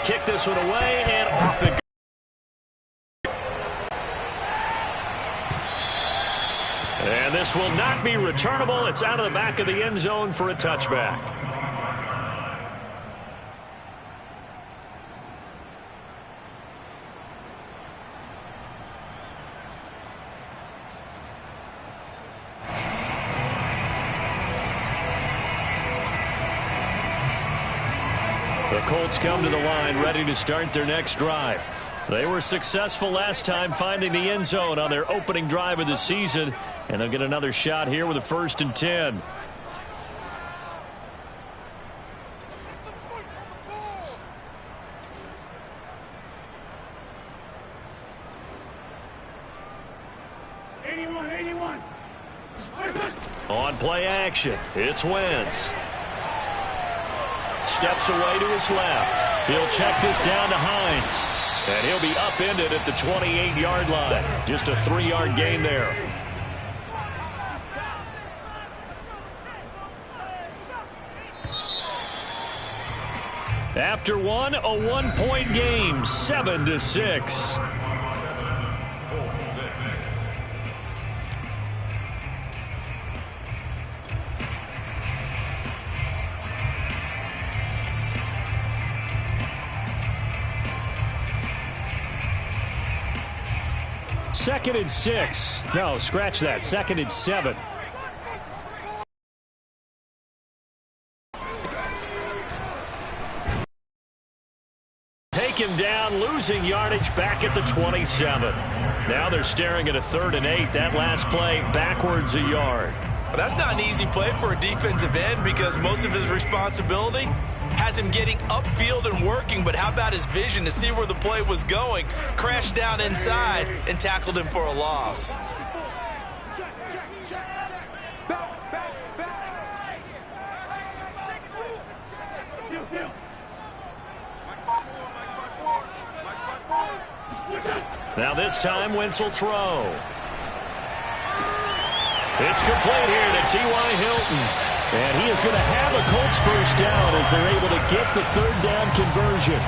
kick this one away, and off it goes. And this will not be returnable. It's out of the back of the end zone for a touchback. The Colts come to the line ready to start their next drive. They were successful last time finding the end zone on their opening drive of the season, and they'll get another shot here with a 1st and 10. On play action, it's Wentz. Steps away to his left. He'll check this down to Hines. And he'll be upended at the 28-yard line. Just a 3-yard gain there. After one, a 1-point game, 7-6. Second and 6. No, scratch that. 2nd and 7. Take him down, losing yardage back at the 27. Now they're staring at a 3rd and 8. That last play backwards a yard. Well, that's not an easy play for a defensive end because most of his responsibility has him getting upfield and working, but how about his vision to see where the play was going, crashed down inside, and tackled him for a loss. Now this time, Wentz will throw. It's complete here to T.Y. Hilton. And he is going to have a Colts 1st down as they're able to get the 3rd down conversion.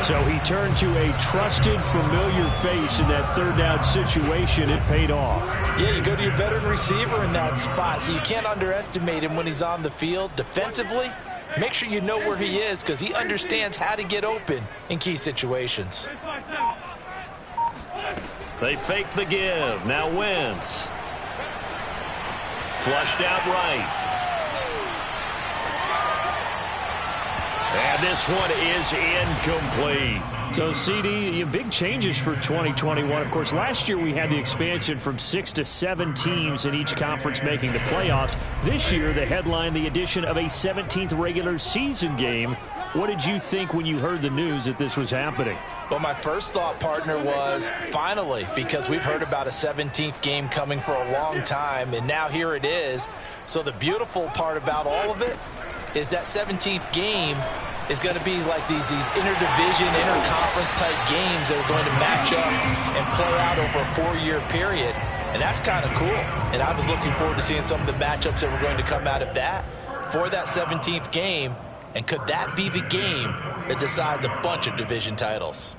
So he turned to a trusted, familiar face in that 3rd down situation. It paid off. Yeah, you go to your veteran receiver in that spot, so you can't underestimate him when he's on the field. Defensively, make sure you know where he is because he understands how to get open in key situations. They fake the give. Now Wentz. Flushed out right. And this one is incomplete. So, CD, big changes for 2021. Of course, last year we had the expansion from 6 to 7 teams in each conference making the playoffs. This year, they headlined the addition of a 17th regular season game. What did you think when you heard the news that this was happening? Well, my first thought, partner, was finally, because we've heard about a 17th game coming for a long time, and now here it is. So the beautiful part about all of it is that 17th game is going to be like these interdivision, interconference type games that are going to match up and play out over a 4-year period. And that's kind of cool. And I was looking forward to seeing some of the matchups that were going to come out of that for that 17th game. And could that be the game that decides a bunch of division titles?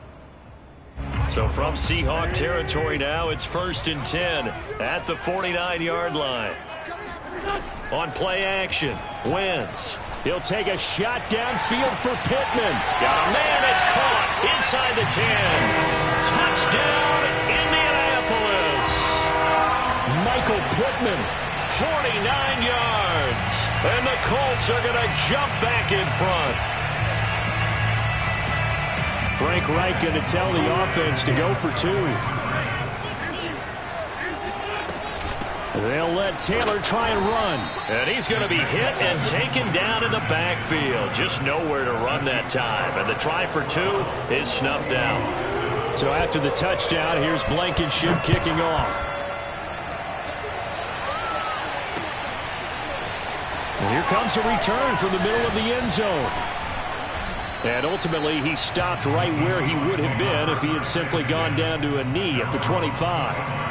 So from Seahawk territory now, it's 1st and 10 at the 49-yard line. On play action, Wentz. He'll take a shot downfield for Pittman. Got a man that's caught inside the 10. Touchdown, Indianapolis. Michael Pittman, 49 yards. And the Colts are going to jump back in front. Frank Reich going to tell the offense to go for 2. They'll let Taylor try and run. And he's going to be hit and taken down in the backfield. Just nowhere to run that time. And the try for 2 is snuffed out. So after the touchdown, here's Blankenship kicking off. And here comes a return from the middle of the end zone. And ultimately, he stopped right where he would have been if he had simply gone down to a knee at the 25.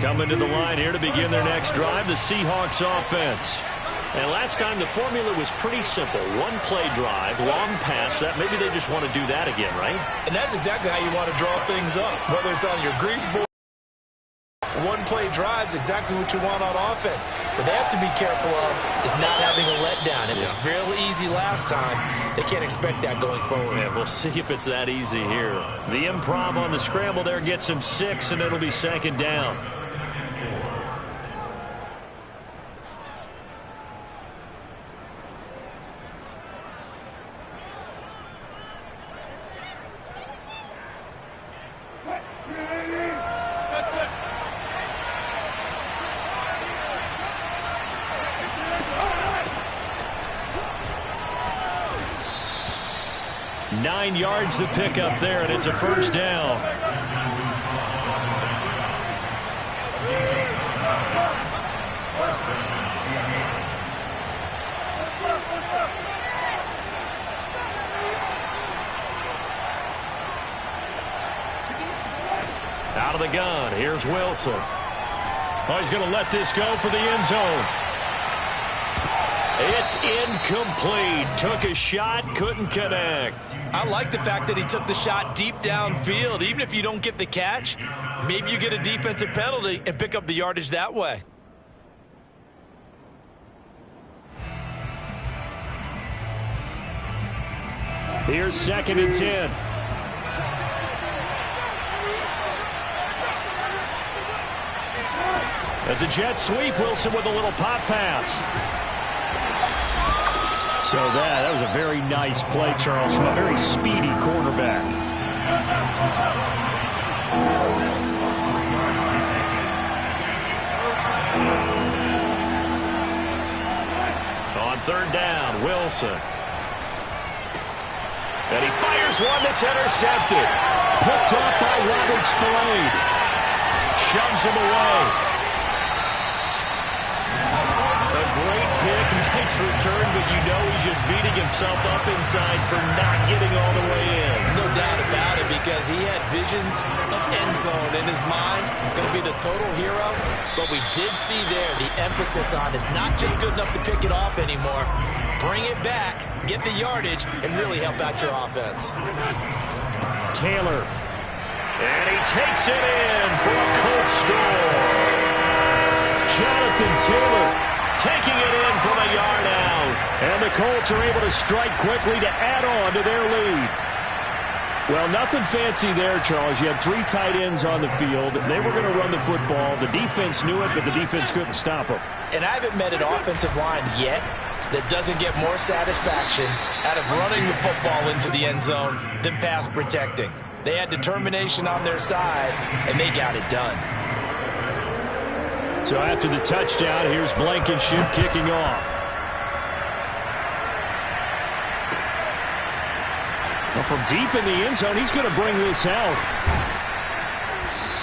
Coming to the line here to begin their next drive, the Seahawks offense. And last time the formula was pretty simple. One play drive, long pass. That maybe they just want to do that again, right? And that's exactly how you want to draw things up. Whether it's on your grease board, one play drive is exactly what you want on offense. What they have to be careful of is not having a letdown. It was real easy last time. They can't expect that going forward. Yeah, we'll see if it's that easy here. The improv on the scramble there gets him 6, and it'll be second down. Nine yards to pick up there, and it's a first down. Out of the gun, here's Wilson. Oh, he's going to let this go for the end zone. It's incomplete. Took a shot, couldn't connect. I like the fact that he took the shot deep downfield. Even if you don't get the catch, maybe you get a defensive penalty and pick up the yardage that way. Here's 2nd and 10. As a jet sweep, Wilson with a little pop pass. So that was a very nice play, Charles, from a very speedy cornerback. On 3rd down, Wilson. And he fires one that's intercepted. Picked off by Robert Spillane. Shoves him away. A great pick, nice return, but you know he's just beating himself up inside for not getting all the way in. No doubt about it, because he had visions of end zone in his mind. Going to be the total hero. But we did see there the emphasis on is not just good enough to pick it off anymore. Bring it back, get the yardage, and really help out your offense. Taylor. And he takes it in for a Colts score. Jonathan Taylor taking it in from a yard out. And the Colts are able to strike quickly to add on to their lead. Well, nothing fancy there, Charles. You had 3 tight ends on the field. They were going to run the football. The defense knew it, but the defense couldn't stop them. And I haven't met an offensive line yet that doesn't get more satisfaction out of running the football into the end zone than pass protecting. They had determination on their side, and they got it done. So after the touchdown, here's Blankenship kicking off. Well, from deep in the end zone, he's going to bring this out.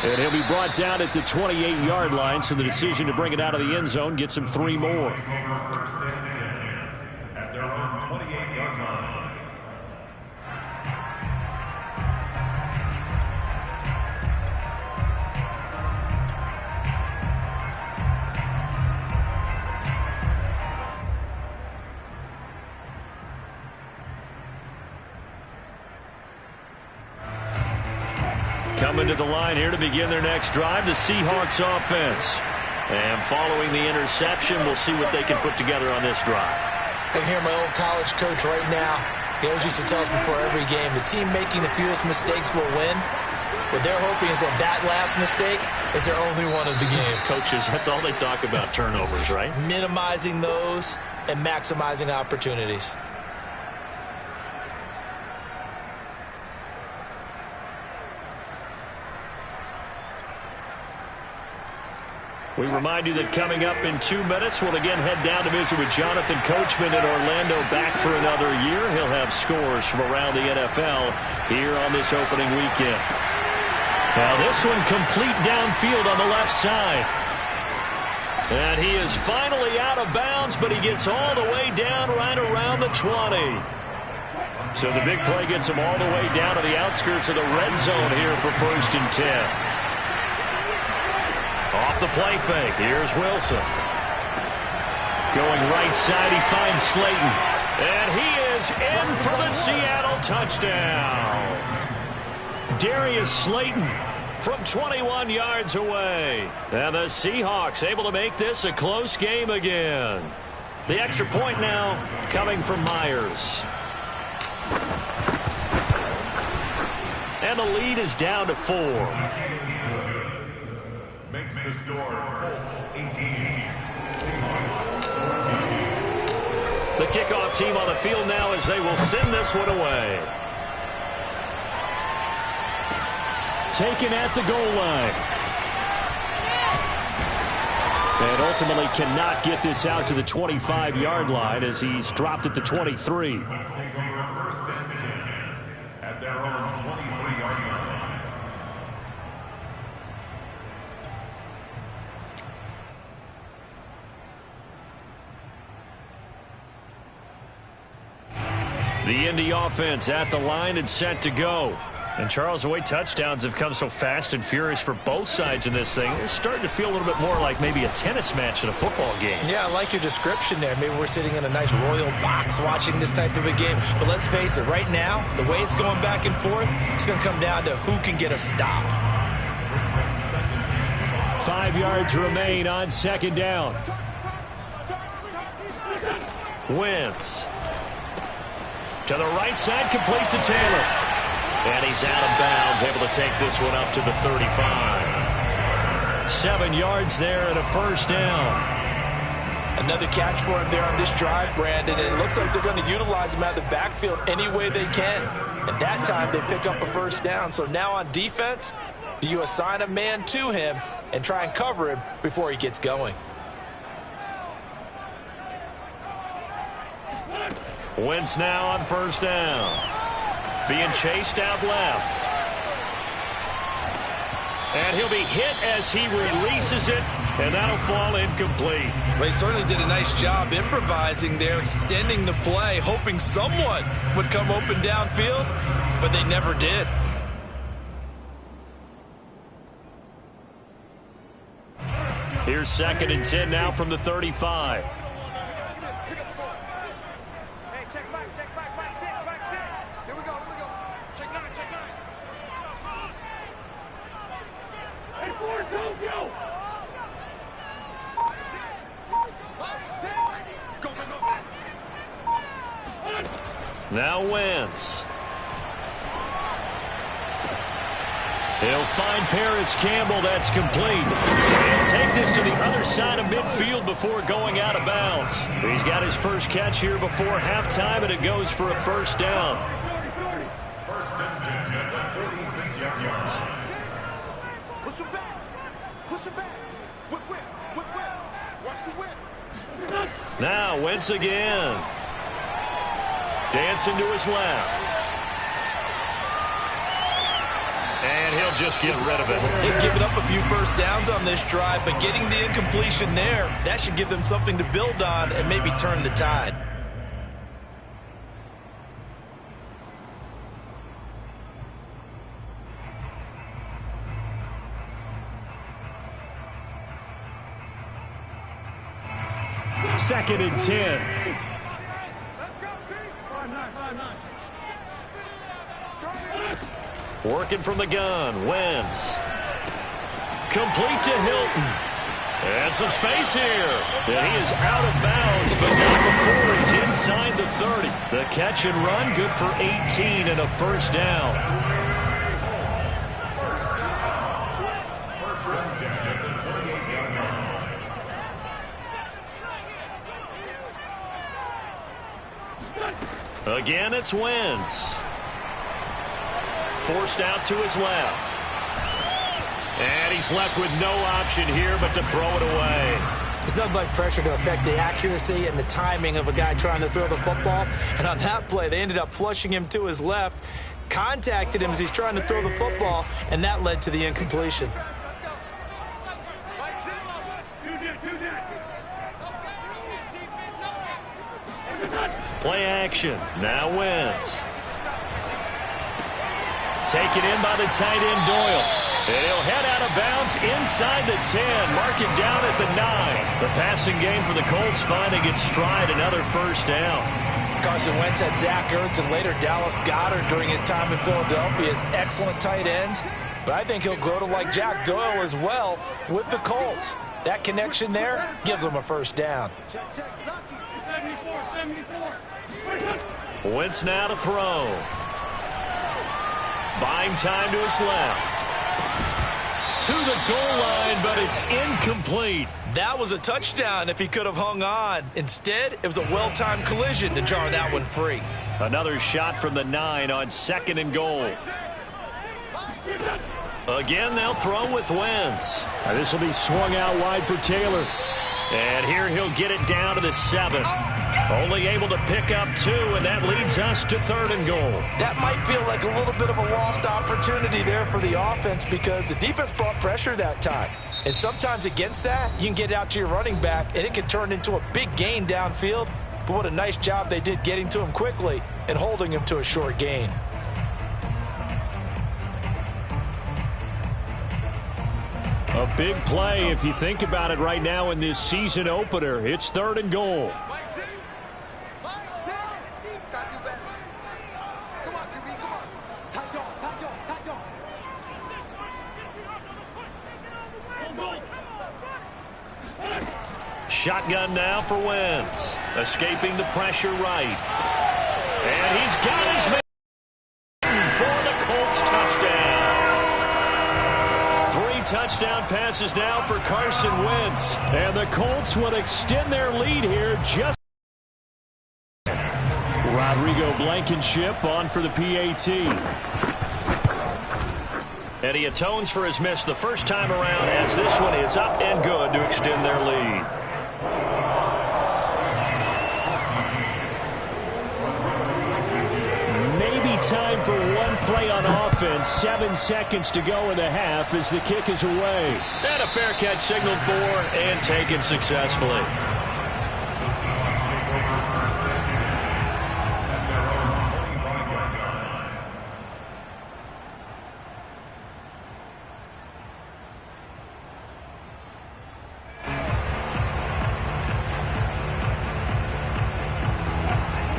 And he'll be brought down at the 28-yard line, so the decision to bring it out of the end zone gets him 3 more. At their own 28-yard line. Coming to the line here to begin their next drive, the Seahawks offense. And following the interception, we'll see what they can put together on this drive. I can hear my old college coach right now. He always used to tell us before every game, the team making the fewest mistakes will win. What they're hoping is that that last mistake is their only one of the game. Coaches, that's all they talk about, turnovers, right? Minimizing those and maximizing opportunities. We remind you that coming up in 2 minutes, we'll again head down to visit with Jonathan Coachman in Orlando, back for another year. He'll have scores from around the NFL here on this opening weekend. Now this one complete downfield on the left side. And he is finally out of bounds, but he gets all the way down right around the 20. So the big play gets him all the way down to the outskirts of the red zone here for 1st and 10. Off the play fake, here's Wilson. Going right side, he finds Slayton. And he is in for the Seattle touchdown. Darius Slayton from 21 yards away. And the Seahawks able to make this a close game again. The extra point now coming from Myers. And the lead is down to 4. Makes the score Colts 18. Seahawks 14. The kickoff team on the field now as they will send this one away. Taken at the goal line. And ultimately cannot get this out to the 25-yard line as he's dropped at the 23. Let's take over a 1st and 10 at their own 23-yard line. The Indy offense at the line and set to go. And Charles, the way touchdowns have come so fast and furious for both sides in this thing, it's starting to feel a little bit more like maybe a tennis match in a football game. Yeah, I like your description there. Maybe we're sitting in a nice royal box watching this type of a game. But let's face it, right now, the way it's going back and forth, it's going to come down to who can get a stop. 5 yards remain on 2nd down. Wentz. To the right side, complete to Taylor. And he's out of bounds, able to take this one up to the 35. 7 yards there and a 1st down. Another catch for him there on this drive, Brandon. And it looks like they're going to utilize him out of the backfield any way they can. And that time they pick up a 1st down. So now on defense, do you assign a man to him and try and cover him before he gets going? Wentz now on 1st down. Being chased out left. And he'll be hit as he releases it, and that'll fall incomplete. They certainly did a nice job improvising there, extending the play, hoping someone would come open downfield, but they never did. Here's 2nd and 10 now from the 35. Now Wentz. He'll find Paris Campbell. That's complete. He'll take this to the other side of midfield before going out of bounds. He's got his first catch here before halftime, and it goes for a 1st down. 1st and 10 at the 46-yard line. Push him back. Push him back. Whip, whip, whip, whip. Watch the whip. Now Wentz again. Dancing to his left. And he'll just get rid of it. They've given up a few 1st downs on this drive, but getting the incompletion there, that should give them something to build on and maybe turn the tide. Second and 10. Let's go, Keith. 5-9. Working from the gun, Wentz. Complete to Hilton. And some space here. And he is out of bounds, but not before he's inside the 30. The catch and run, good for 18 and a 1st down. 1st and 10 at the 28-yard line. Again, it's Wentz. Forced out to his left. And he's left with no option here but to throw it away. There's nothing like pressure to affect the accuracy and the timing of a guy trying to throw the football. And on that play, they ended up flushing him to his left, contacted him as he's trying to throw the football, and that led to the incompletion. Let's go. Play action. Now Wentz. Taken in by the tight end Doyle. And he'll head out of bounds inside the 10. Mark it down at the 9. The passing game for the Colts finding its stride. Another first down. Carson Wentz had Zach Ertz and later Dallas Goedert during his time in Philadelphia as excellent tight ends. But I think he'll grow to like Jack Doyle as well with the Colts. That connection there gives him a first down. Wentz now to throw. Buying time to his left. To the goal line, but it's incomplete. That was a touchdown if he could have hung on. Instead, it was a well-timed collision to jar that one free. Another shot from the 9 on 2nd and goal. Again, they'll throw with Wentz. This will be swung out wide for Taylor. And here he'll get it down to the 7. Only able to pick up 2, and that leads us to 3rd and goal. That might feel like a little bit of a lost opportunity there for the offense because the defense brought pressure that time. And sometimes against that, you can get it out to your running back, and it can turn into a big gain downfield. But what a nice job they did getting to him quickly and holding him to a short gain. A big play if you think about it right now in this season opener. It's 3rd and goal. Shotgun now for Wentz. Escaping the pressure right. And he's got his man for the Colts touchdown. 3 touchdown passes now for Carson Wentz. And the Colts will extend their lead here just. Rodrigo Blankenship on for the PAT. And he atones for his miss the first time around as this one is up and good to extend their lead. Maybe time for one play on offense. 7 seconds to go in the half as the kick is away. And a fair catch signaled for and taken successfully.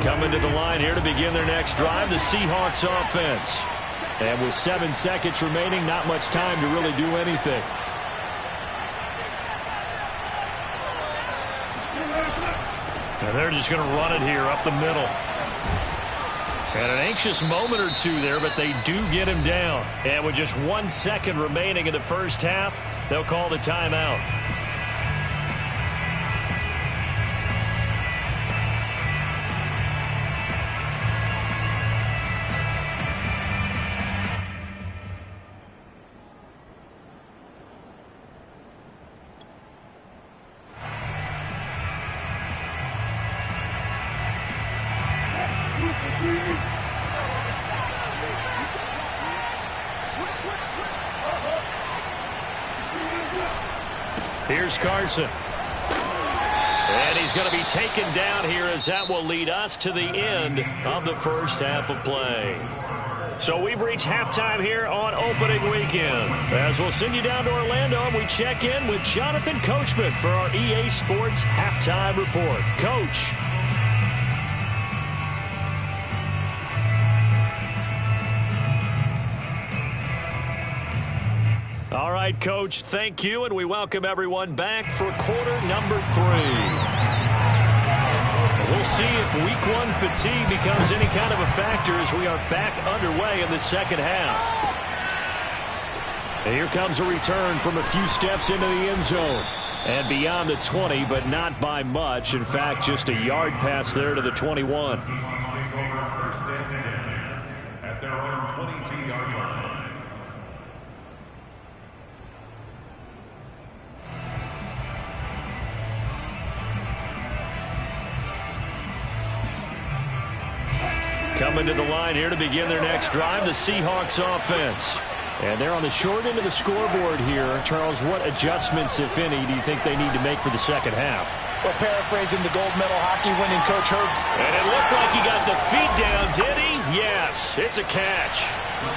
Coming to the line here to begin their next drive, the Seahawks offense. And with 7 seconds remaining, not much time to really do anything. And they're just going to run it here up the middle. And an anxious moment or two there, but they do get him down. And with just 1 second remaining in the first half, they'll call the timeout. Here's Carson. And he's going to be taken down here as that will lead us to the end of the first half of play. So we've reached halftime here on opening weekend. As we'll send you down to Orlando, and we check in with Jonathan Coachman for our EA Sports Halftime Report. Coach. All right, Coach, thank you, and we welcome everyone back for quarter number 3. We'll see if week 1 fatigue becomes any kind of a factor as we are back underway in the second half. And here comes a return from a few steps into the end zone. And beyond the 20, but not by much. In fact, just a yard pass there to the 21. At their own 22-yard line. Coming to the line here to begin their next drive, the Seahawks offense. And they're on the short end of the scoreboard here. Charles, what adjustments, if any, do you think they need to make for the second half? Well, paraphrasing the gold medal hockey winning Coach Herb. And it looked like he got the feet down, did he? Yes, it's a catch.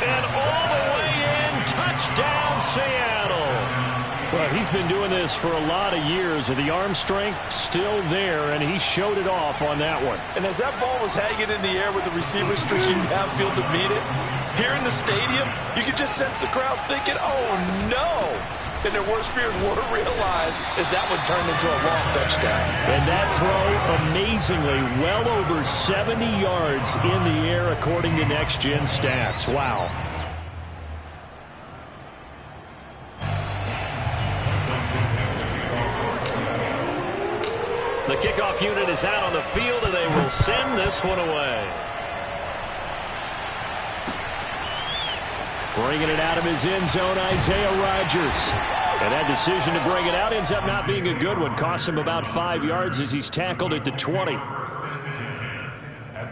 And all the way in, touchdown Seattle. Well, he's been doing this for a lot of years, and the arm strength still there, and he showed it off on that one. And as that ball was hanging in the air with the receiver streaking downfield to meet it, here in the stadium, you could just sense the crowd thinking, oh, no. And their worst fears were realized as that one turned into a long touchdown. And that throw, amazingly, well over 70 yards in the air, according to Next Gen Stats. Wow. The kickoff unit is out on the field, and they will send this one away. Bringing it out of his end zone, Isaiah Rodgers. And that decision to bring it out ends up not being a good one. Costs him about 5 yards as he's tackled at the 20. At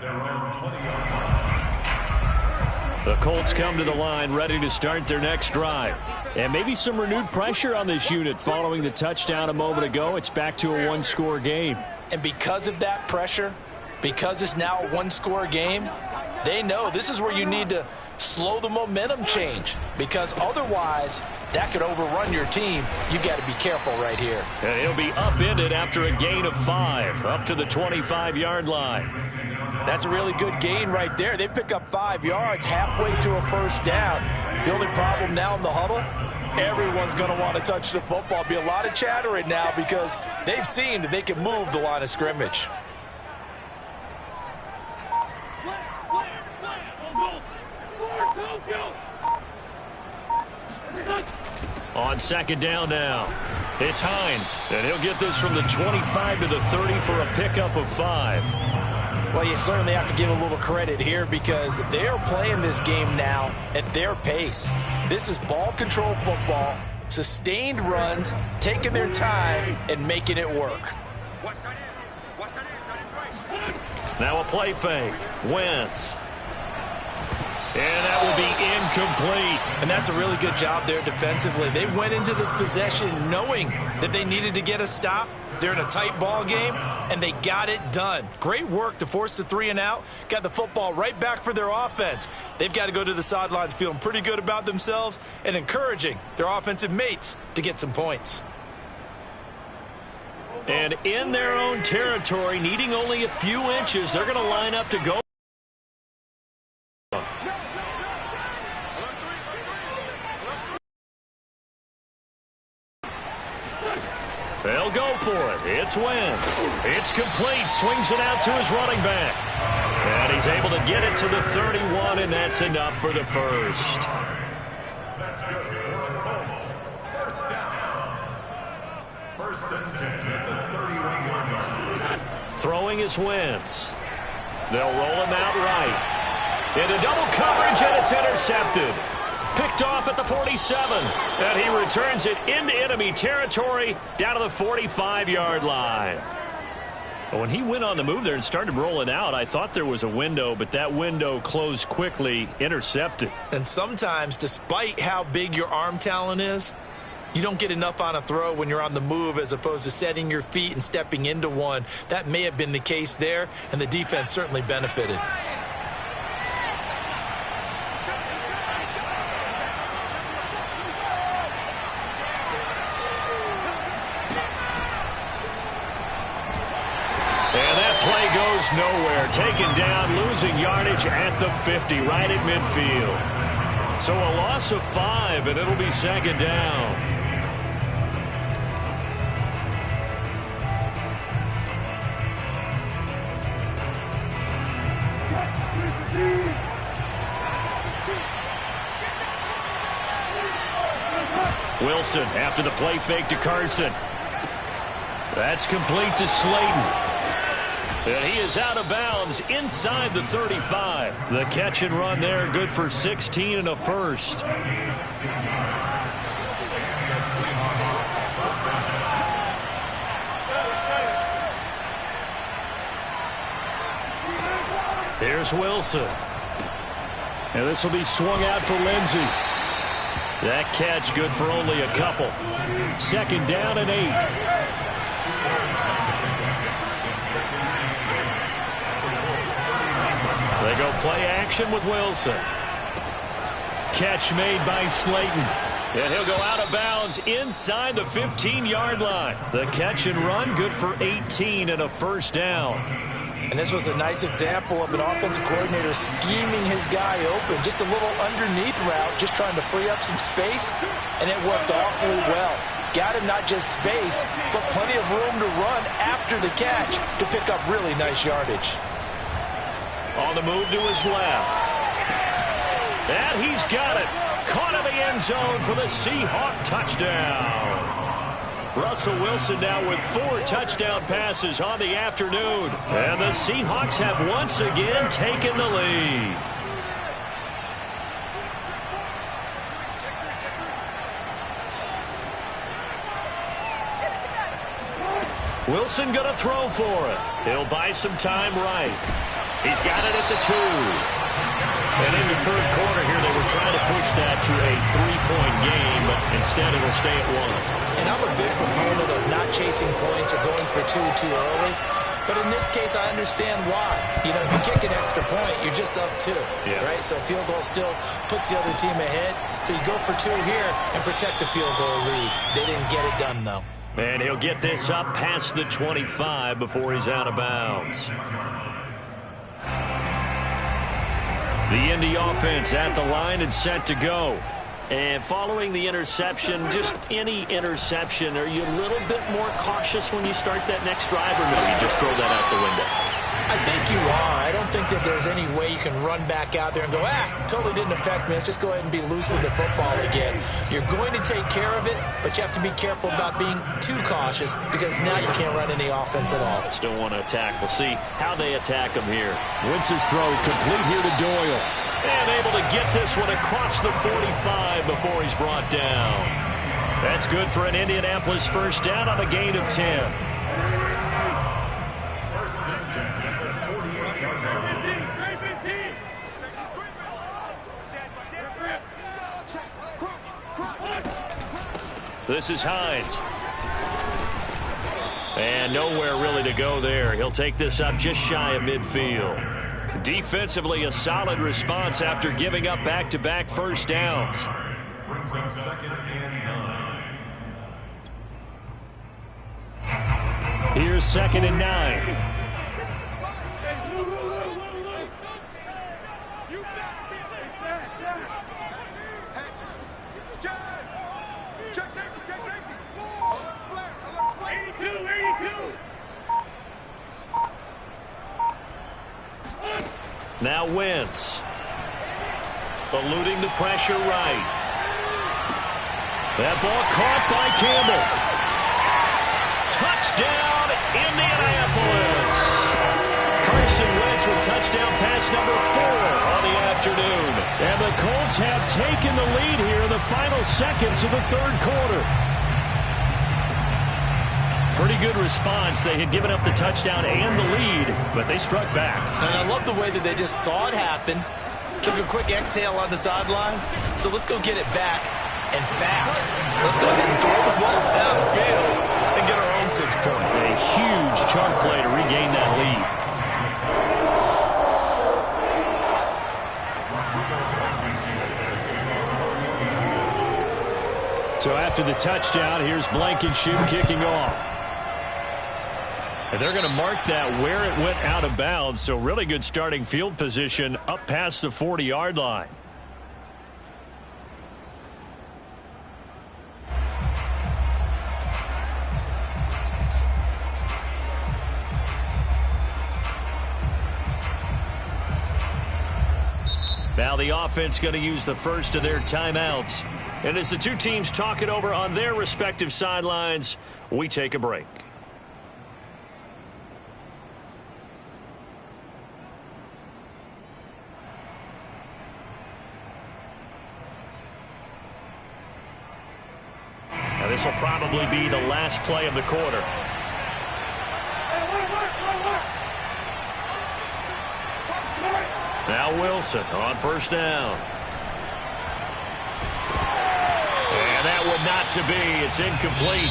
their own 20-yard line. The Colts come to the line ready to start their next drive. And maybe some renewed pressure on this unit following the touchdown a moment ago. It's back to a one-score game. And because of that pressure, because it's now a one-score game, they know this is where you need to slow the momentum change, because otherwise that could overrun your team. You got to be careful right here. And he'll be upended after a gain of 5, up to the 25-yard line. That's a really good gain right there. They pick up 5 yards halfway to a first down. The only problem now in the huddle, everyone's going to want to touch the football. Be a lot of chattering now because they've seen that they can move the line of scrimmage. On second down now, it's Hines, and he'll get this from the 25 to the 30 for a pickup of 5. Well, you certainly have to give a little credit here because they're playing this game now at their pace. This is ball control football, sustained runs, taking their time and making it work. Now a play fake. Wentz. And that will be incomplete. And that's a really good job there defensively. They went into this possession knowing that they needed to get a stop. They're in a tight ball game, and they got it done. Great work to force the 3 and out. Got the football right back for their offense. They've got to go to the sidelines feeling pretty good about themselves and encouraging their offensive mates to get some points. And in their own territory, needing only a few inches, they're going to line up to go. They'll go for it. It's Wentz. It's complete. Swings it out to his running back. And he's able to get it to the 31, and that's enough for the first. That's good for the Colts. First down. First and 10 at the 31-yard line. Throwing is Wentz. They'll roll him out right. Into double coverage, and it's intercepted. Picked off at the 47, and he returns it into enemy territory down to the 45-yard line. When he went on the move there and started rolling out, I thought there was a window, but that window closed quickly, intercepted. And sometimes, despite how big your arm talent is, you don't get enough on a throw when you're on the move as opposed to setting your feet and stepping into one. That may have been the case there, and the defense certainly benefited. Nowhere, taken down, losing yardage at the 50, right at midfield. So a loss of 5, and it'll be second down. Wilson after the play fake to Carson. That's complete to Slayton. And he is out of bounds inside the 35. The catch and run there, good for 16 and a first. Here's Wilson. And this will be swung out for Lindsey. That catch good for only a couple. Second down and 8. They go play action with Wilson. catch made by Slayton. And he'll go out of bounds inside the 15-yard line. The catch and run, good for 18 and a first down. And this was a nice example of an offensive coordinator scheming his guy open. Just a little underneath route, just trying to free up some space, and it worked awfully well. Got him not just space, but plenty of room to run after the catch to pick up really nice yardage. On the move to his left. And he's got it. Caught in the end zone for the Seahawk touchdown. Russell Wilson now with 4 touchdown passes on the afternoon. And the Seahawks have once again taken the lead. Wilson going to throw for it. He'll buy some time right. He's got it at the 2. And in the third quarter here, they were trying to push that to a 3-point game, but instead it'll stay at 1. And I'm a big proponent of not chasing points or going for 2 too early. But in this case, I understand why. You know, if you kick an extra point, you're just up 2, right? So a field goal still puts the other team ahead. So you go for 2 here and protect the field goal lead. They didn't get it done, though. And he'll get this up past the 25 before he's out of bounds. The Indy offense at the line and set to go. And following the interception, just any interception, are you a little bit more cautious when you start that next drive, or no, you just throw that out the window? I think you are. I don't think that there's any way you can run back out there and go, totally didn't affect me. Let's just go ahead and be loose with the football again. You're going to take care of it, but you have to be careful about being too cautious because now you can't run any offense at all. Still want to attack. We'll see how they attack him here. Wentz's throw complete here to Doyle. And able to get this one across the 45 before he's brought down. That's good for an Indianapolis first down on a gain of 10. This is Hines. And nowhere really to go there. He'll take this up just shy of midfield. Defensively, a solid response after giving up back-to-back first downs. Brings up 2nd and 9. Here's 2nd and 9. Now Wentz. Eluding the pressure right. That ball caught by Campbell. Touchdown, Indianapolis. Carson Wentz with touchdown pass number 4 on the afternoon. And the Colts have taken the lead here in the final seconds of the third quarter. Pretty good response. They had given up the touchdown and the lead, but they struck back. And I love the way that they just saw it happen, took a quick exhale on the sidelines. So let's go get it back and fast. Let's go ahead and throw the ball downfield and get our own 6 points. A huge chunk play to regain that lead. So after the touchdown, here's Blankenship kicking off. And they're going to mark that where it went out of bounds. So really good starting field position up past the 40-yard line. Now the offense going to use the first of their timeouts. And as the two teams talk it over on their respective sidelines, we take a break. Now this will probably be the last play of the quarter. Now Wilson on first down. And that would not to be. It's incomplete.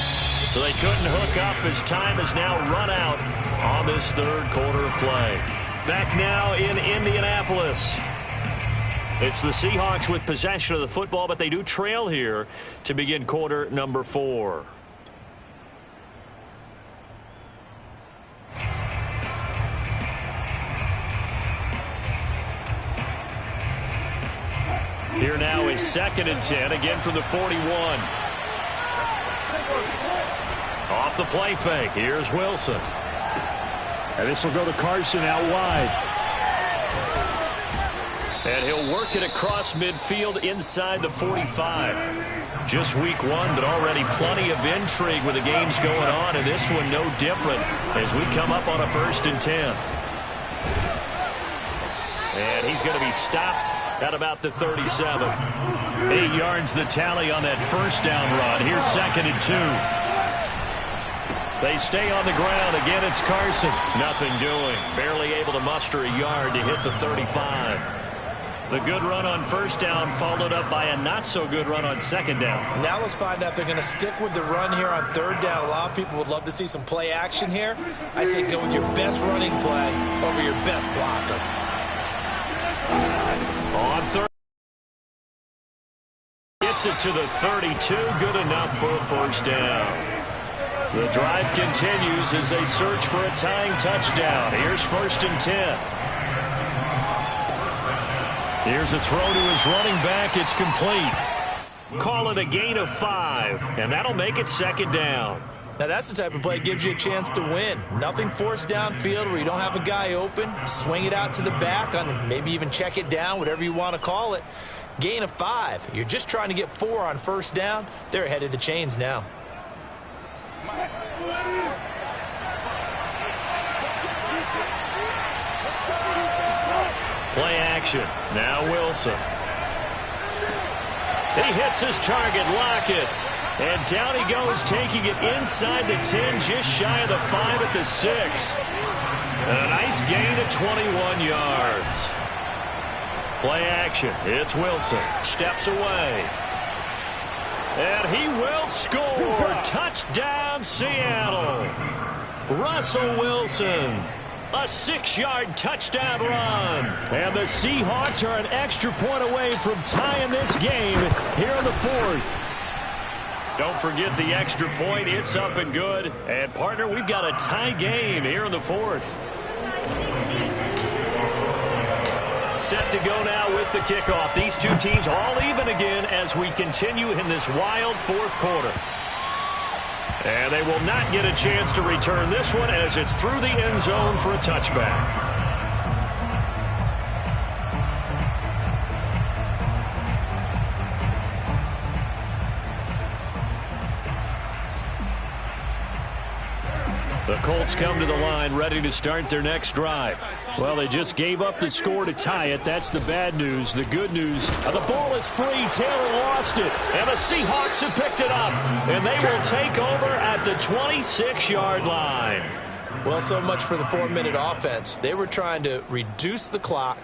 So they couldn't hook up as time has now run out on this third quarter of play. Back now in Indianapolis. It's the Seahawks with possession of the football, but they do trail here to begin quarter number 4. Here now is 2nd and 10, again from the 41. Off the play fake. Here's Wilson. And this will go to Carson out wide. And he'll work it across midfield inside the 45. Just week 1, but already plenty of intrigue with the games going on, and this one no different as we come up on a 1st and 10. And he's going to be stopped at about the 37. 8 yards the tally on that 1st down run. Here's 2nd and 2. They stay on the ground. Again, it's Carson. Nothing doing. Barely able to muster a yard to hit the 35. The good run on 1st down followed up by a not-so-good run on 2nd down. Now let's find out if they're going to stick with the run here on 3rd down. A lot of people would love to see some play action here. I say go with your best running play over your best blocker. On 3rd. Gets it to the 32. Good enough for a 1st down. The drive continues as they search for a tying touchdown. Here's 1st and 10. Here's a throw to his running back. It's complete. Call it a gain of 5, and that'll make it 2nd down. Now that's the type of play that gives you a chance to win. Nothing forced downfield where you don't have a guy open. Swing it out to the back, on maybe even check it down, whatever you want to call it. Gain of 5. You're just trying to get 4 on 1st down. They're ahead of the chains now. Play action. Now Wilson. He hits his target, Lockett. And down he goes, taking it inside the 10, just shy of the 5 at the 6. And a nice gain of 21 yards. Play action. It's Wilson. Steps away. And he will score. Touchdown, Seattle. Russell Wilson. A 6-yard touchdown run. And the Seahawks are an extra point away from tying this game here in the 4th. Don't forget the extra point. It's up and good. And, partner, we've got a tie game here in the 4th. Set to go now with the kickoff. These two teams all even again as we continue in this wild 4th quarter. And they will not get a chance to return this one as it's through the end zone for a touchback. The Colts come to the line ready to start their next drive. Well, they just gave up the score to tie it. That's the bad news. The good news, the ball is free. Taylor lost it. And the Seahawks have picked it up. And they will take over at the 26-yard line. Well, so much for the 4-minute offense. They were trying to reduce the clock,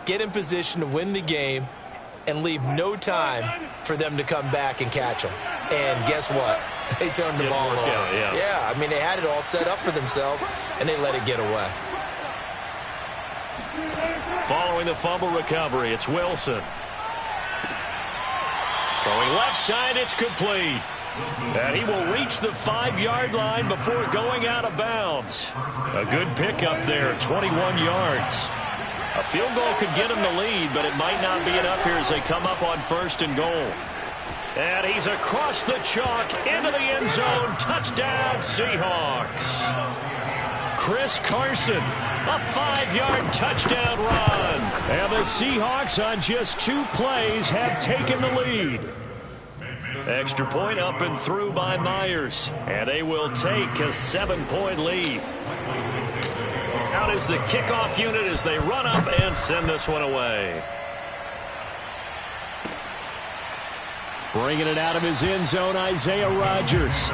get in position to win the game, and leave no time for them to come back and catch them. And guess what? They turned the ball over. Yeah, I mean, they had it all set up for themselves, and they let it get away. Following the fumble recovery, it's Wilson. Throwing left side, it's complete. And he will reach the 5-yard line before going out of bounds. A good pickup there, 21 yards. A field goal could get him the lead, but it might not be enough here as they come up on 1st and goal. And he's across the chalk into the end zone. Touchdown, Seahawks. Chris Carson, a 5-yard touchdown run. And the Seahawks on just 2 plays have taken the lead. Extra point up and through by Myers. And they will take a 7-point lead. Out is the kickoff unit as they run up and send this one away. Bringing it out of his end zone, Isaiah Rodgers.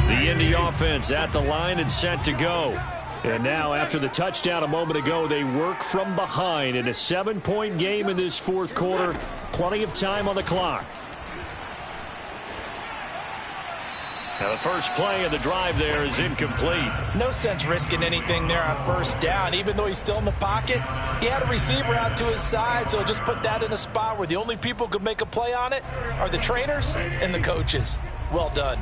The Indy offense at the line and set to go. And now, after the touchdown a moment ago, they work from behind in a 7-point game in this fourth quarter. Plenty of time on the clock. Now, the first play of the drive there is incomplete. No sense risking anything there on first down. Even though he's still in the pocket, he had a receiver out to his side, so just put that in a spot where the only people who could make a play on it are the trainers and the coaches. Well done.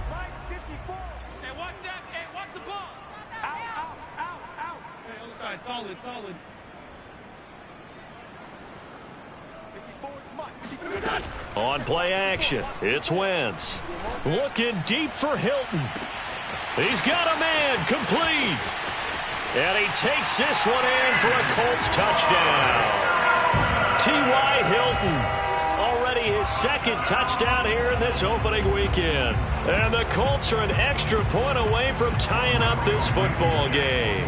On play action, it's Wentz. Looking deep for Hilton. He's got a man, complete. And he takes this one in for a Colts touchdown. T.Y. Hilton, already his second touchdown here in this opening weekend. And the Colts are an extra point away from tying up this football game.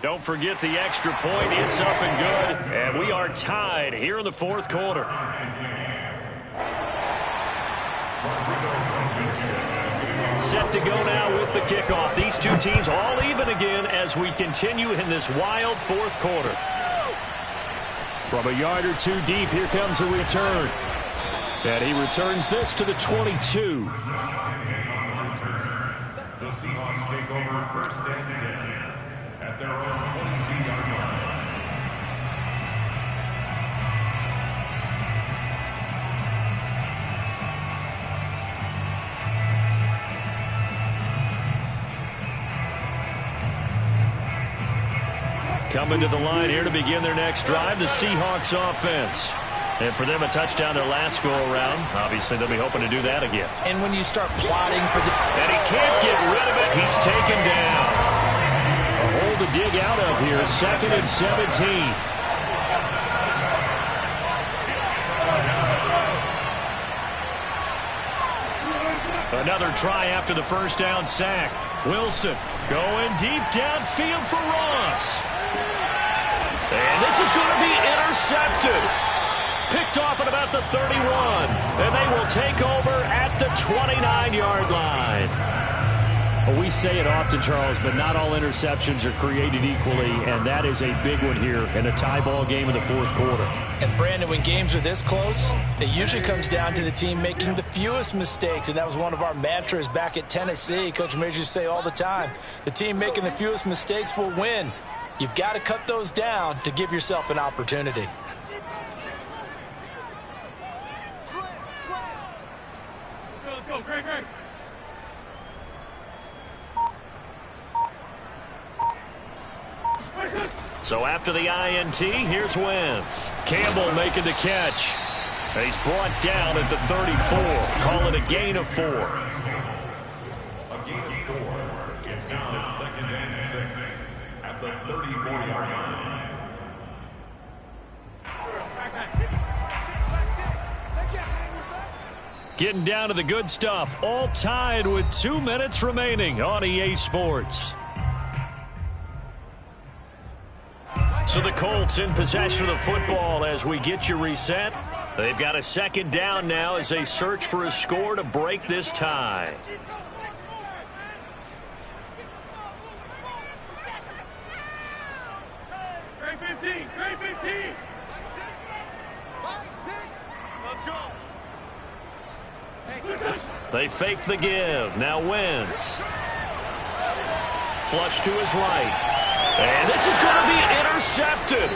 Don't forget the extra point. It's up and good. And we are tied here in the fourth quarter. Set to go now with the kickoff. These two teams all even again as we continue in this wild fourth quarter. From a yard or two deep, here comes a return. And he returns this to the 22. The Seahawks take over first and 10. At their own 22-yard line. Coming to the line here to begin their next drive, the Seahawks offense. And for them, a touchdown their last go-around. Obviously, they'll be hoping to do that again. And when you start plotting for the... And he can't get rid of it. He's taken down. A hole to dig out of here, 2nd and 17. Another try after the first down sack. Wilson going deep downfield for Ross. And this is going to be intercepted. Picked off at about the 31. And they will take over at the 29-yard line. Well, we say it often, Charles, but not all interceptions are created equally, and that is a big one here in a tie ball game in the fourth quarter. And, Brandon, when games are this close, it usually comes down to the team making the fewest mistakes, and that was one of our mantras back at Tennessee. Coach Majors used to say all the time, the team making the fewest mistakes will win. You've got to cut those down to give yourself an opportunity. Let's go, Greg. So after the INT, here's Wentz. Campbell making the catch. And he's brought down at the 34. Call it a gain of 4. A gain of 4. It's now 2nd and 6 at the 34-yard line. Getting down to the good stuff. All tied with 2 minutes remaining on EA Sports. So the Colts in possession of the football as we get you reset. They've got a second down now as they search for a score to break this tie. Great 15. Let's go. They fake the give. Now Wentz. Flush to his right. And this is going to be intercepted.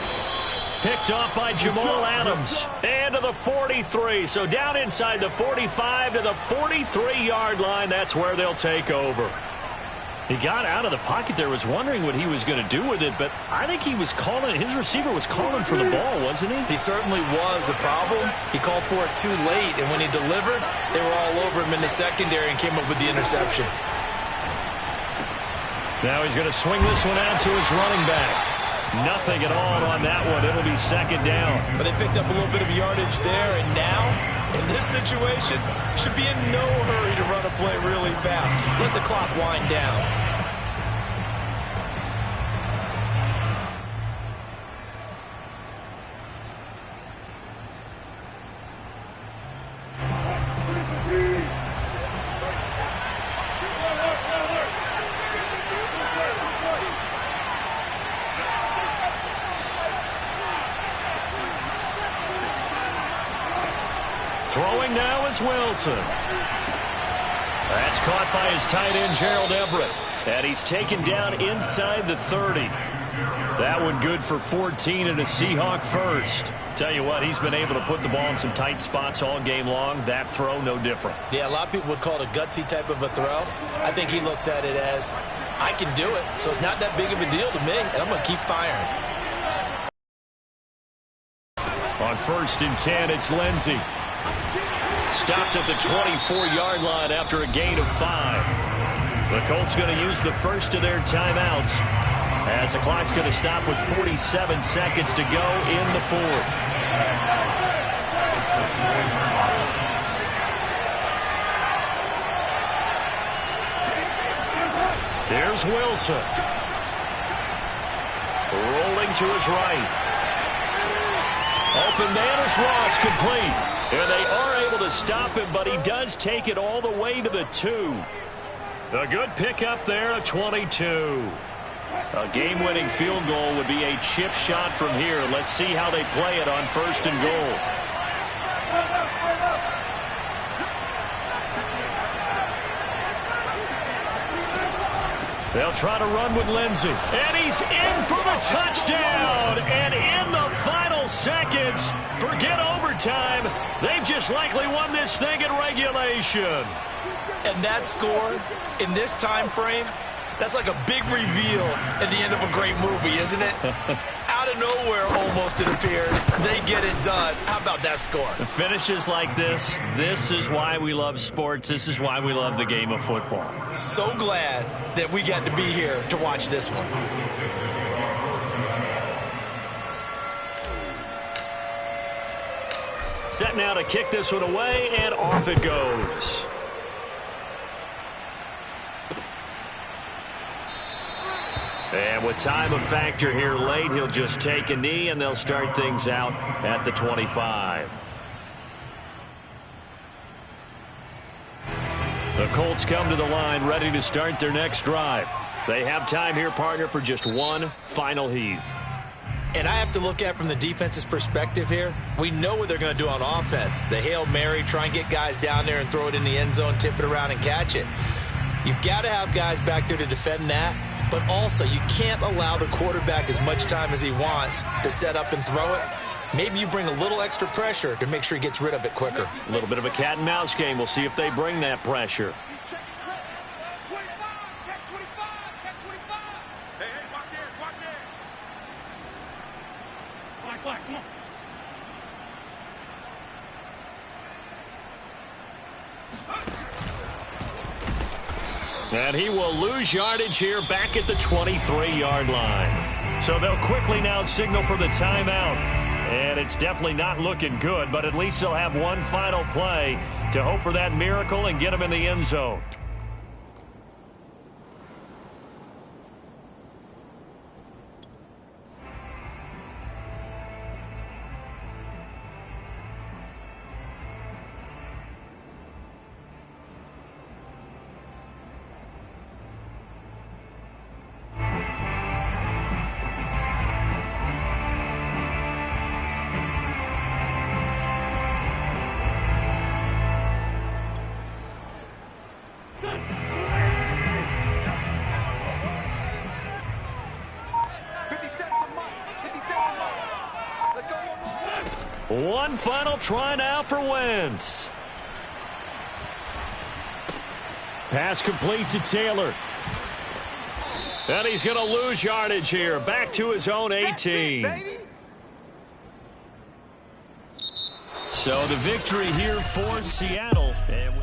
Picked off by Jamal Adams. And to the 43. So down inside the 45 to the 43-yard line. That's where they'll take over. He got out of the pocket there, was wondering what he was going to do with it, but I think he was calling, his receiver was calling for the ball, wasn't he? He certainly was. The problem, he called for it too late, and when he delivered, they were all over him in the secondary and came up with the interception. Now he's going to swing this one out to his running back. Nothing at all on that one. It'll be second down. But they picked up a little bit of yardage there, and now, in this situation, should be in no hurry to run a play really fast. Let the clock wind down. Throwing now is Wilson. That's caught by his tight end, Gerald Everett. And he's taken down inside the 30. That one good for 14 and a Seahawk first. Tell you what, he's been able to put the ball in some tight spots all game long. That throw, no different. Yeah, a lot of people would call it a gutsy type of a throw. I think he looks at it as, I can do it, so it's not that big of a deal to me, and I'm going to keep firing. On 1st and 10, it's Lindsey. Stopped at the 24-yard line after a gain of 5. The Colts going to use the first of their timeouts as the clock's going to stop with 47 seconds to go in the 4th. Here's Wilson. Rolling to his right. Open man is Ross, complete. And they are able to stop him, but he does take it all the way to the 2. A good pickup there, a 22. A game-winning field goal would be a chip shot from here. Let's see how they play it on 1st and goal. They'll try to run with Lindsey. And he's in for the touchdown. And in the final seconds, forget overtime. They've just likely won this thing in regulation. And that score, in this time frame, that's like a big reveal at the end of a great movie, isn't it? Out of nowhere, almost, it appears. They get it done. How about that score? The finishes like this is why we love sports. This is why we love the game of football. So glad that we got to be here to watch this one. Set now to kick this one away, and off it goes. And with time a factor here late, he'll just take a knee, and they'll start things out at the 25. The Colts come to the line ready to start their next drive. They have time here, partner, for just one final heave. And I have to look at it from the defense's perspective here. We know what they're going to do on offense. The Hail Mary, try and get guys down there and throw it in the end zone, tip it around and catch it. You've got to have guys back there to defend that. But also, you can't allow the quarterback as much time as he wants to set up and throw it. Maybe you bring a little extra pressure to make sure he gets rid of it quicker. A little bit of a cat and mouse game. We'll see if they bring that pressure. Check 25, check 25. Hey, watch it. Black, come on. And he will lose yardage here back at the 23-yard line. So they'll quickly now signal for the timeout. And it's definitely not looking good, but at least they'll have one final play to hope for that miracle and get him in the end zone. One final try now for Wentz. Pass complete to Taylor. And he's going to lose yardage here. Back to his own 18. So the victory here for Seattle. And